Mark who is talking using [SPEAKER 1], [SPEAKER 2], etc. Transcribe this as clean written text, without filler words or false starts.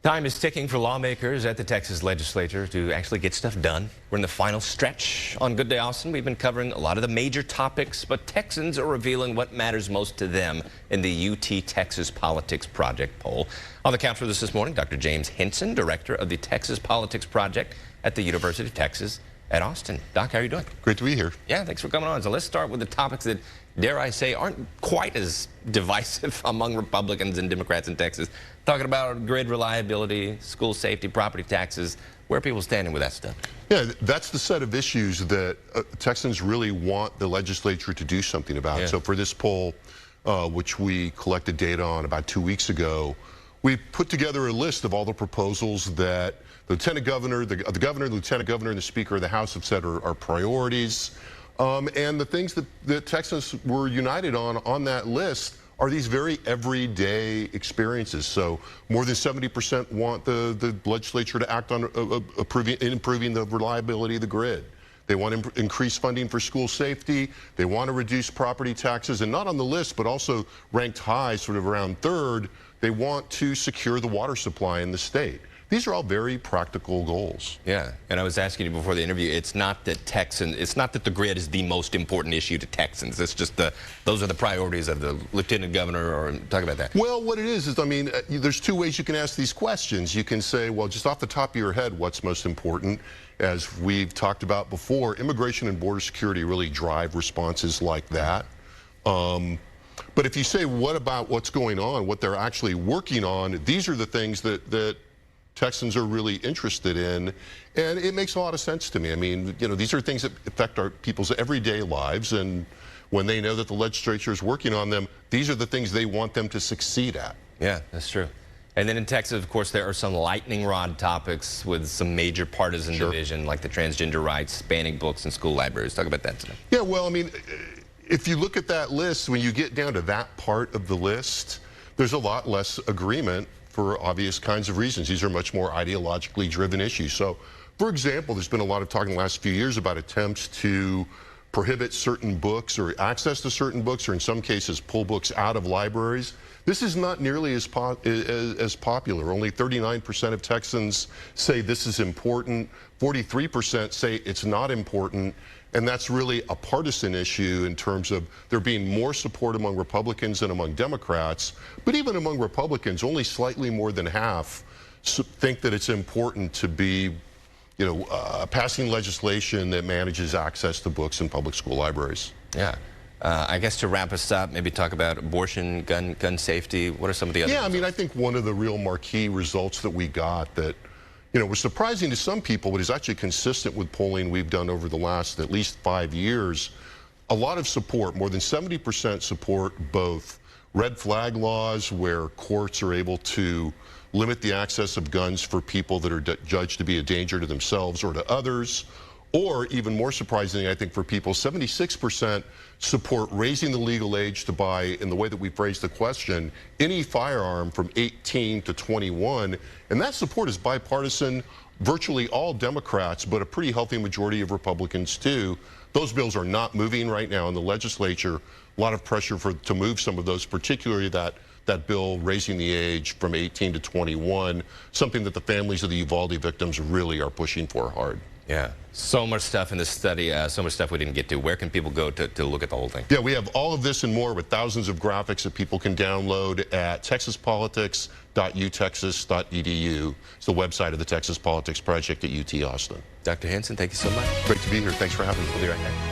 [SPEAKER 1] Time is ticking for lawmakers at the Texas legislature to actually get stuff done. We're in the final stretch. On Good Day Austin, we've been covering a lot of the major topics, but Texans are revealing what matters most to them in the UT Texas Politics Project poll. On the couch with us this morning, Dr. James Henson, director of the Texas Politics Project at the University of Texas at Austin. Doc, how are you doing?
[SPEAKER 2] Great to be here.
[SPEAKER 1] Yeah, thanks for coming on. So let's start with the topics that, dare I say, aren't quite as divisive among Republicans and Democrats in Texas. Talking about grid reliability, school safety, property taxes. Where are people standing with that stuff?
[SPEAKER 2] Yeah, that's the set of issues that Texans really want the legislature to do something about.
[SPEAKER 1] Yeah.
[SPEAKER 2] So for this poll, which we collected data on about 2 weeks ago, we put together a list of all the proposals that the lieutenant governor, the governor, the lieutenant governor, and the speaker of the House have said are priorities. And the things that Texans were united on that list are these very everyday experiences. So more than 70% want the legislature to act on improving the reliability of the grid. They want to increase funding for school safety. They want to reduce property taxes. And not on the list, but also ranked high, sort of around third, they want to secure the water supply in the state. These are all very practical goals.
[SPEAKER 1] Yeah, and I was asking you before the interview, it's not that the grid is the most important issue to Texans. It's just those are the priorities of the lieutenant governor, or talk about that.
[SPEAKER 2] Well, what it is, I mean, there's two ways you can ask these questions. You can say, well, just off the top of your head, what's most important? As we've talked about before, immigration and border security really drive responses like that. But if you say, what about what's going on, what they're actually working on, these are the things that Texans are really interested in, and it makes a lot of sense to me. I mean, you know, these are things that affect our people's everyday lives, and when they know that the legislature is working on them, these are the things they want them to succeed at.
[SPEAKER 1] Yeah, that's true. And then in Texas, of course, there are some lightning rod topics with some major partisan division, like the transgender rights, banning books in school libraries. Talk about that today.
[SPEAKER 2] Yeah, well, I mean, if you look at that list, when you get down to that part of the list, there's a lot less agreement for obvious kinds of reasons. These are much more ideologically driven issues. So, for example, there's been a lot of talk in the last few years about attempts to prohibit certain books or access to certain books, or in some cases pull books out of libraries. This is not nearly as popular. Only 39% of Texans say this is important. 43% say it's not important. And that's really a partisan issue in terms of there being more support among Republicans than among Democrats. But even among Republicans, only slightly more than half think that it's important to be, you know, passing legislation that manages access to books in public school libraries.
[SPEAKER 1] Yeah. I guess to wrap us up, maybe talk about abortion, gun safety. What are some of the other
[SPEAKER 2] results? I mean, I
[SPEAKER 1] results?
[SPEAKER 2] think one of the real marquee results that we got that, you know, was surprising to some people, but is actually consistent with polling we've done over the last at least 5 years. A lot of support, more than 70% support both red flag laws, where courts are able to limit the access of guns for people that are judged to be a danger to themselves or to others. Or even more surprisingly, I think for people, 76% support raising the legal age to buy, in the way that we phrased the question, any firearm from 18 to 21. And that support is bipartisan, virtually all Democrats, but a pretty healthy majority of Republicans too. Those bills are not moving right now in the legislature. A lot of pressure to move some of those, particularly that bill raising the age from 18 to 21, something that the families of the Uvalde victims really are pushing for hard.
[SPEAKER 1] Yeah, so much stuff in this study, so much stuff we didn't get to. Where can people go to look at the whole thing?
[SPEAKER 2] Yeah, we have all of this and more with thousands of graphics that people can download at texaspolitics.utexas.edu. It's the website of the Texas Politics Project at UT Austin.
[SPEAKER 1] Dr. Henson, thank you so much.
[SPEAKER 2] Great to be here. Thanks for having me.
[SPEAKER 1] We'll be right back.